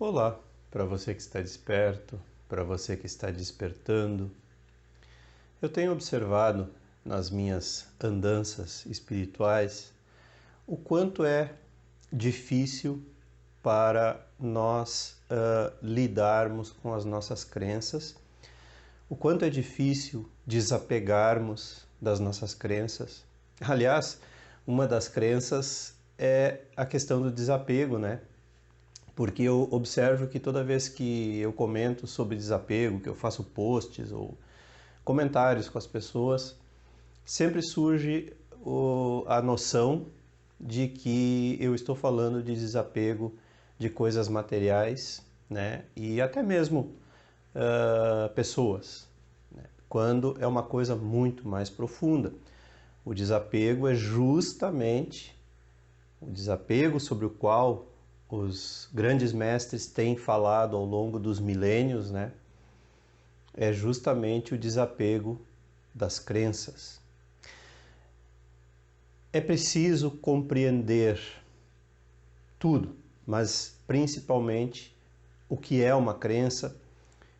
Olá, para você que está desperto, para você que está despertando. Eu tenho observado nas minhas andanças espirituais o quanto é difícil para nós lidarmos com as nossas crenças, o quanto é difícil desapegarmos das nossas crenças. Aliás, uma das crenças é a questão do desapego, né? Porque eu observo que toda vez que eu comento sobre desapego, que eu faço posts ou comentários com as pessoas, sempre surge a noção de que eu estou falando de desapego de coisas materiais, né? E até mesmo pessoas, né? Quando é uma coisa muito mais profunda. O desapego é justamente o desapego sobre o qual os grandes mestres têm falado ao longo dos milênios, né? É justamente o desapego das crenças. É preciso compreender tudo, mas principalmente o que é uma crença.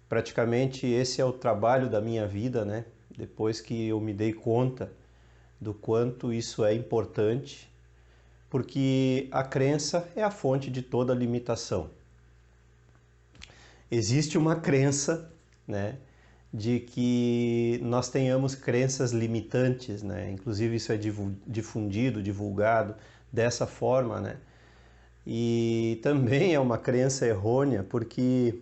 Praticamente esse é o trabalho da minha vida, né? Depois que eu me dei conta do quanto isso é importante, porque a crença é a fonte de toda limitação. Existe uma crença, né, de que nós tenhamos crenças limitantes, né? Inclusive isso é difundido, divulgado dessa forma, né? E também é uma crença errônea, porque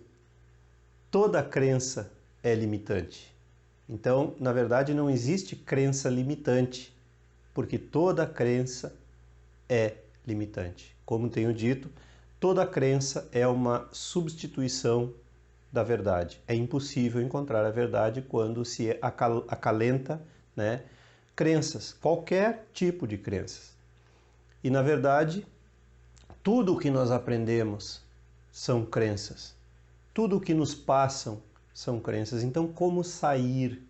toda crença é limitante. Então, na verdade, não existe crença limitante, porque toda crença é limitante. Como tenho dito, toda crença é uma substituição da verdade. É impossível encontrar a verdade quando se acalenta, né, crenças, qualquer tipo de crenças. E na verdade, tudo o que nós aprendemos são crenças. Tudo o que nos passam são crenças. Então, como sair?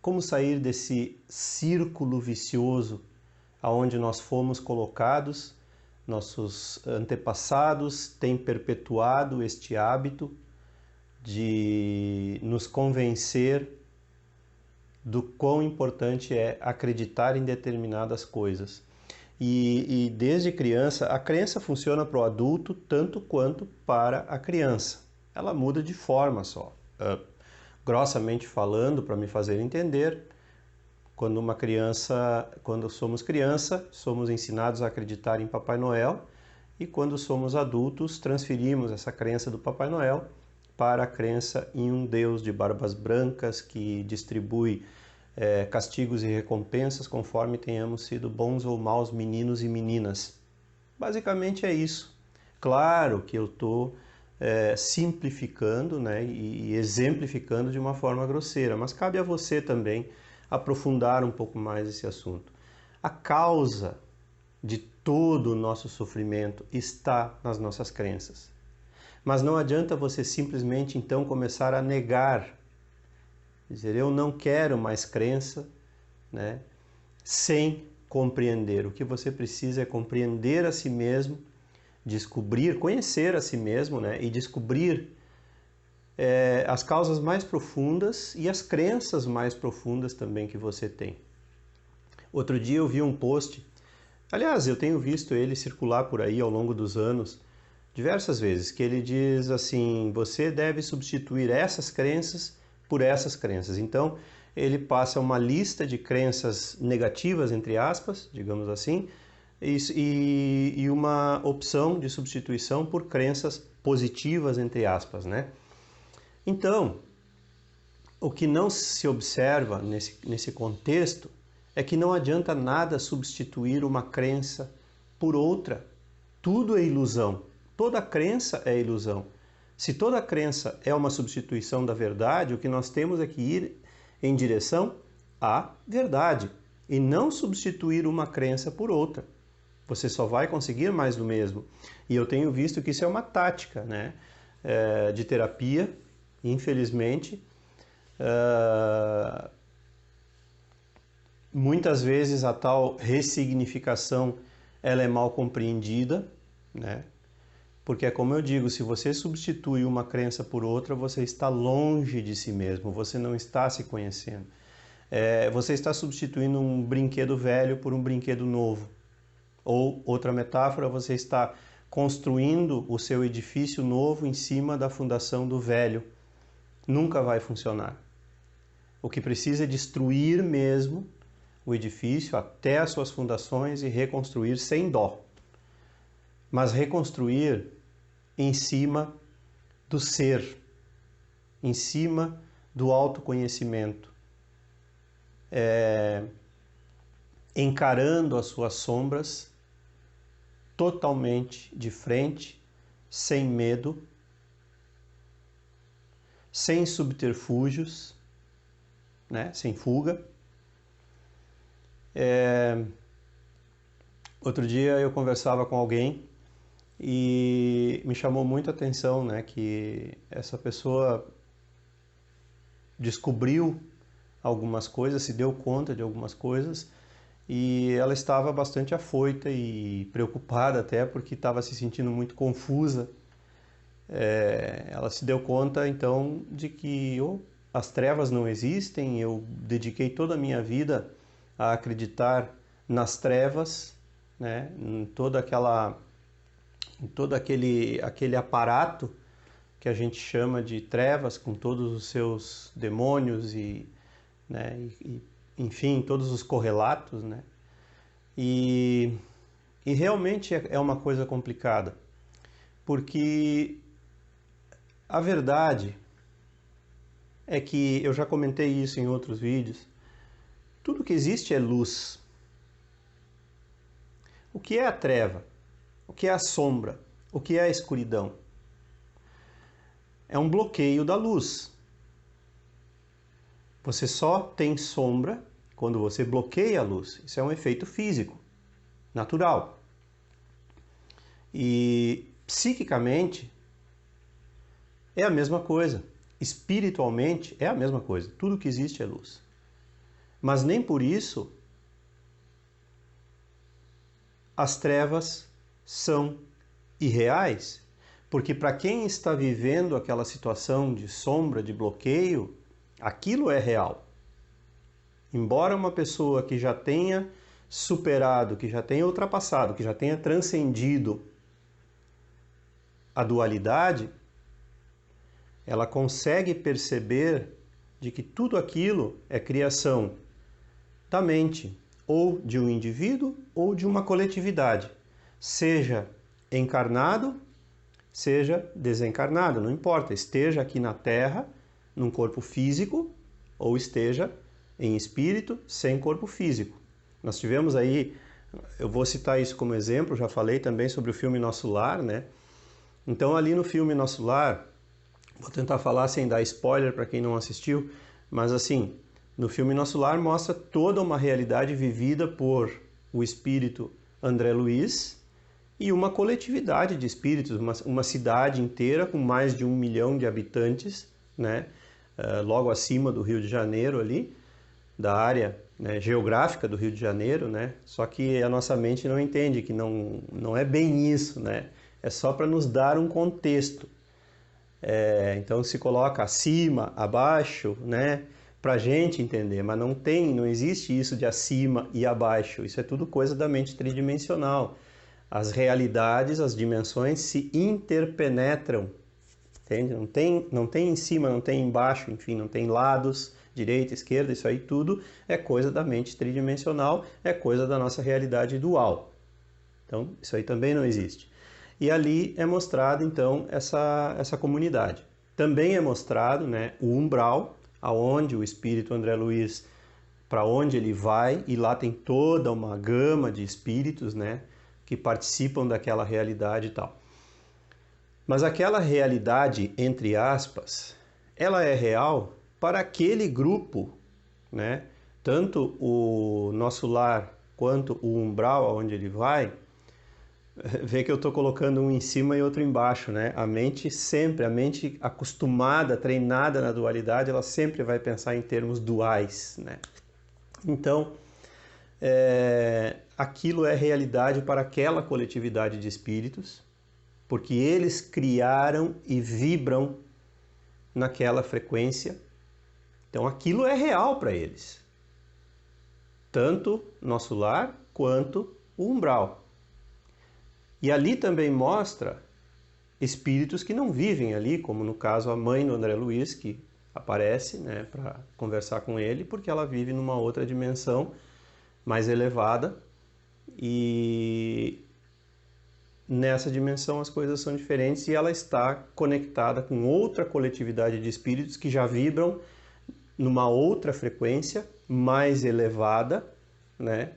Como sair desse círculo vicioso aonde nós fomos colocados? Nossos antepassados têm perpetuado este hábito de nos convencer do quão importante é acreditar em determinadas coisas. E desde criança, a crença funciona para o adulto tanto quanto para a criança. Ela muda de forma só. Grossamente falando, para me fazer entender, quando somos criança, somos ensinados a acreditar em Papai Noel, e quando somos adultos, transferimos essa crença do Papai Noel para a crença em um Deus de barbas brancas que distribui castigos e recompensas conforme tenhamos sido bons ou maus meninos e meninas. Basicamente é isso. Claro que eu estou simplificando, né, e exemplificando de uma forma grosseira, mas cabe a você também aprofundar um pouco mais esse assunto. A causa de todo o nosso sofrimento está nas nossas crenças. Mas não adianta você simplesmente então começar a negar, dizer eu não quero mais crença, né, sem compreender. O que você precisa é compreender a si mesmo, descobrir, conhecer a si mesmo, né, e descobrir as causas mais profundas e as crenças mais profundas também que você tem. Outro dia eu vi um post, aliás, eu tenho visto ele circular por aí ao longo dos anos, diversas vezes, que ele diz assim, você deve substituir essas crenças por essas crenças. Então, ele passa uma lista de crenças negativas, entre aspas, digamos assim, e uma opção de substituição por crenças positivas, entre aspas, né? Então, o que não se observa nesse contexto é que não adianta nada substituir uma crença por outra. Tudo é ilusão. Toda crença é ilusão. Se toda crença é uma substituição da verdade, o que nós temos é que ir em direção à verdade e não substituir uma crença por outra. Você só vai conseguir mais do mesmo. E eu tenho visto que isso é uma tática, né, de terapia, infelizmente. Muitas vezes a tal ressignificação ela é mal compreendida, né? Porque é como eu digo, se você substitui uma crença por outra, você está longe de si mesmo, você não está se conhecendo. Você está substituindo um brinquedo velho por um brinquedo novo. Ou, outra metáfora, você está construindo o seu edifício novo em cima da fundação do velho. Nunca vai funcionar. O que precisa é destruir mesmo o edifício até as suas fundações e reconstruir sem dó. Mas reconstruir em cima do ser, em cima do autoconhecimento, encarando as suas sombras totalmente de frente, sem medo, sem subterfúgios, né? Sem fuga. Outro dia eu conversava com alguém e me chamou muito a atenção, né, que essa pessoa descobriu algumas coisas, se deu conta de algumas coisas e ela estava bastante afoita e preocupada até porque estava se sentindo muito confusa. Ela se deu conta então de que as trevas não existem, eu dediquei toda a minha vida a acreditar nas trevas, né, em todo aquele aparato que a gente chama de trevas, com todos os seus demônios né, enfim, todos os correlatos, né? E realmente é uma coisa complicada, porque a verdade é que, eu já comentei isso em outros vídeos, tudo que existe é luz. O que é a treva? O que é a sombra? O que é a escuridão? É um bloqueio da luz. Você só tem sombra quando você bloqueia a luz. Isso é um efeito físico, natural. E psiquicamente é a mesma coisa. Espiritualmente é a mesma coisa. Tudo que existe é luz. Mas nem por isso as trevas são irreais, porque para quem está vivendo aquela situação de sombra, de bloqueio, aquilo é real. Embora uma pessoa que já tenha superado, que já tenha ultrapassado, que já tenha transcendido a dualidade, ela consegue perceber de que tudo aquilo é criação da mente, ou de um indivíduo, ou de uma coletividade, seja encarnado, seja desencarnado, não importa, esteja aqui na Terra, num corpo físico, ou esteja em espírito, sem corpo físico. Nós tivemos aí, eu vou citar isso como exemplo, já falei também sobre o filme Nosso Lar, né? Então ali no filme Nosso Lar, vou tentar falar sem dar spoiler para quem não assistiu, mas assim, no filme Nosso Lar mostra toda uma realidade vivida por o espírito André Luiz e uma coletividade de espíritos, uma cidade inteira com mais de 1 milhão de habitantes, né? Logo acima do Rio de Janeiro ali, da área, né, geográfica do Rio de Janeiro, né? Só que a nossa mente não entende que não é bem isso, né? É só para nos dar um contexto. Então se coloca acima, abaixo, né? Para a gente entender, mas não existe isso de acima e abaixo. Isso é tudo coisa da mente tridimensional. As realidades, as dimensões se interpenetram, entende? Não tem em cima, não tem embaixo, enfim, não tem lados, direita, esquerda, isso aí tudo é coisa da mente tridimensional, é coisa da nossa realidade dual. Então, isso aí também não existe. E ali é mostrado, então, essa comunidade. Também é mostrado, né, o umbral, aonde o espírito André Luiz, para onde ele vai, e lá tem toda uma gama de espíritos, né, que participam daquela realidade e tal. Mas aquela realidade, entre aspas, ela é real para aquele grupo, né? Tanto o Nosso Lar quanto o umbral aonde ele vai, vê que eu estou colocando um em cima e outro embaixo, né? A mente acostumada, treinada na dualidade, ela sempre vai pensar em termos duais, né? Então, aquilo é realidade para aquela coletividade de espíritos, porque eles criaram e vibram naquela frequência. Então aquilo é real para eles, tanto nosso lar quanto o umbral. E ali também mostra espíritos que não vivem ali, como no caso a mãe do André Luiz, que aparece, né, para conversar com ele, porque ela vive numa outra dimensão mais elevada, e nessa dimensão as coisas são diferentes e ela está conectada com outra coletividade de espíritos que já vibram numa outra frequência mais elevada, né,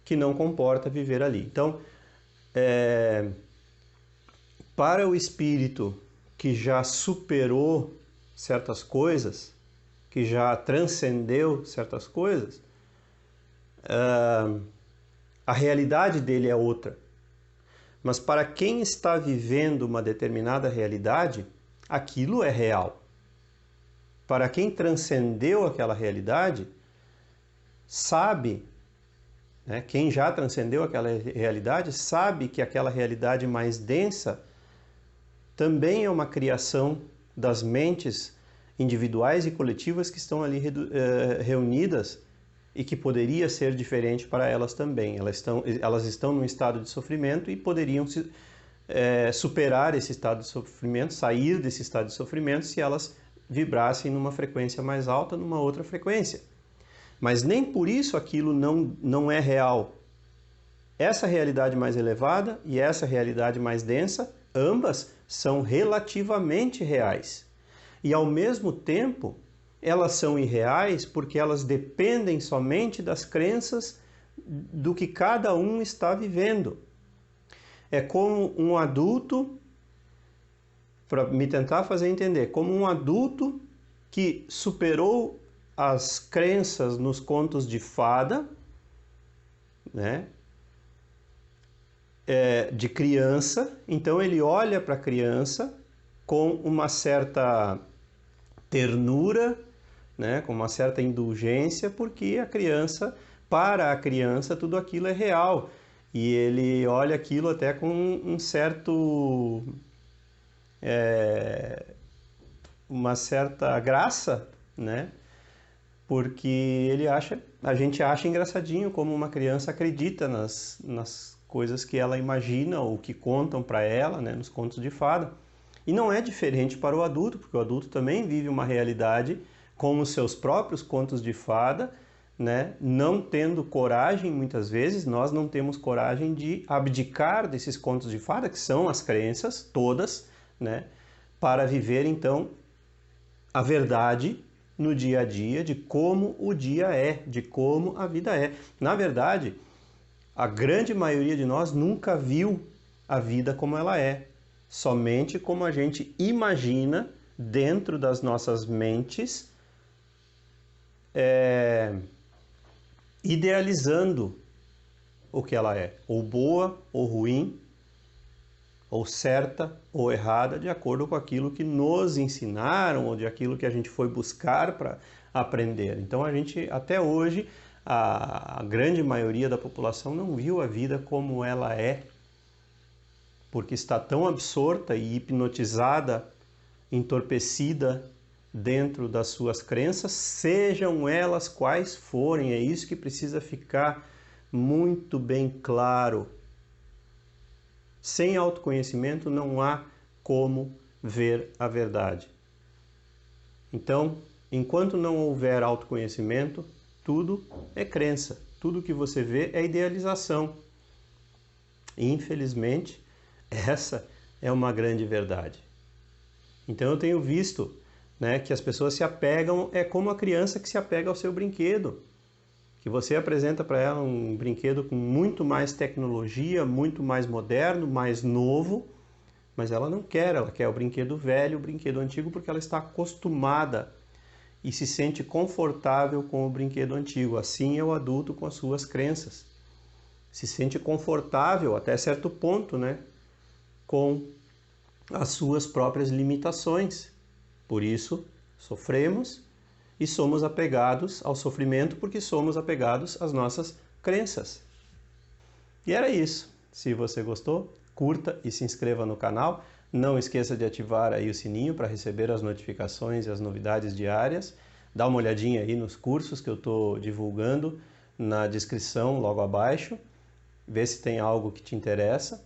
que não comporta viver ali. Então, para o espírito que já superou certas coisas, que já transcendeu certas coisas, a realidade dele é outra. Mas para quem está vivendo uma determinada realidade, aquilo é real. Para quem transcendeu aquela realidade, sabe, né, quem já transcendeu aquela realidade, sabe que aquela realidade mais densa também é uma criação das mentes individuais e coletivas que estão ali reunidas e que poderia ser diferente para elas também. Elas estão num estado de sofrimento e poderiam superar esse estado de sofrimento, sair desse estado de sofrimento se elas vibrassem numa frequência mais alta, numa outra frequência. Mas nem por isso aquilo não é real. Essa realidade mais elevada e essa realidade mais densa, ambas são relativamente reais. E ao mesmo tempo, elas são irreais porque elas dependem somente das crenças do que cada um está vivendo. É como um adulto, para me tentar fazer entender, como um adulto que superou as crenças nos contos de fada, né? De criança, então ele olha para a criança com uma certa ternura, né, com uma certa indulgência, porque para a criança, tudo aquilo é real. E ele olha aquilo até com um certo... uma certa graça, né? Porque a gente acha engraçadinho como uma criança acredita nas coisas que ela imagina ou que contam para ela, né, nos contos de fada. E não é diferente para o adulto, porque o adulto também vive uma realidade com os seus próprios contos de fada, né? Não tendo coragem, muitas vezes, nós não temos coragem de abdicar desses contos de fada, que são as crenças todas, né? Para viver, então, a verdade no dia a dia de como o dia é, de como a vida é. Na verdade, a grande maioria de nós nunca viu a vida como ela é, somente como a gente imagina dentro das nossas mentes, idealizando o que ela é, ou boa ou ruim, ou certa ou errada, de acordo com aquilo que nos ensinaram ou de aquilo que a gente foi buscar para aprender. Então a gente, até hoje, a grande maioria da população não viu a vida como ela é, porque está tão absorta e hipnotizada, entorpecida dentro das suas crenças, sejam elas quais forem. É isso que precisa ficar muito bem claro. Sem autoconhecimento não há como ver a verdade. Então, enquanto não houver autoconhecimento, tudo é crença. Tudo que você vê é idealização. Infelizmente, essa é uma grande verdade. Então eu tenho visto, né, que as pessoas se apegam, é como a criança que se apega ao seu brinquedo. Que você apresenta para ela um brinquedo com muito mais tecnologia, muito mais moderno, mais novo, mas ela não quer, ela quer o brinquedo velho, o brinquedo antigo, porque ela está acostumada e se sente confortável com o brinquedo antigo. Assim é o adulto com as suas crenças. Se sente confortável até certo ponto, né, com as suas próprias limitações. Por isso, sofremos e somos apegados ao sofrimento porque somos apegados às nossas crenças. E era isso. Se você gostou, curta e se inscreva no canal. Não esqueça de ativar aí o sininho para receber as notificações e as novidades diárias. Dá uma olhadinha aí nos cursos que eu estou divulgando na descrição logo abaixo. Vê se tem algo que te interessa.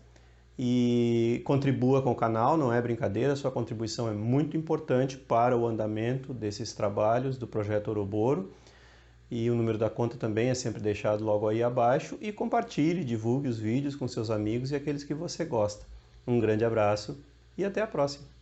E contribua com o canal, não é brincadeira, sua contribuição é muito importante para o andamento desses trabalhos do Projeto Ouroboro. E o número da conta também é sempre deixado logo aí abaixo. E compartilhe, divulgue os vídeos com seus amigos e aqueles que você gosta. Um grande abraço e até a próxima!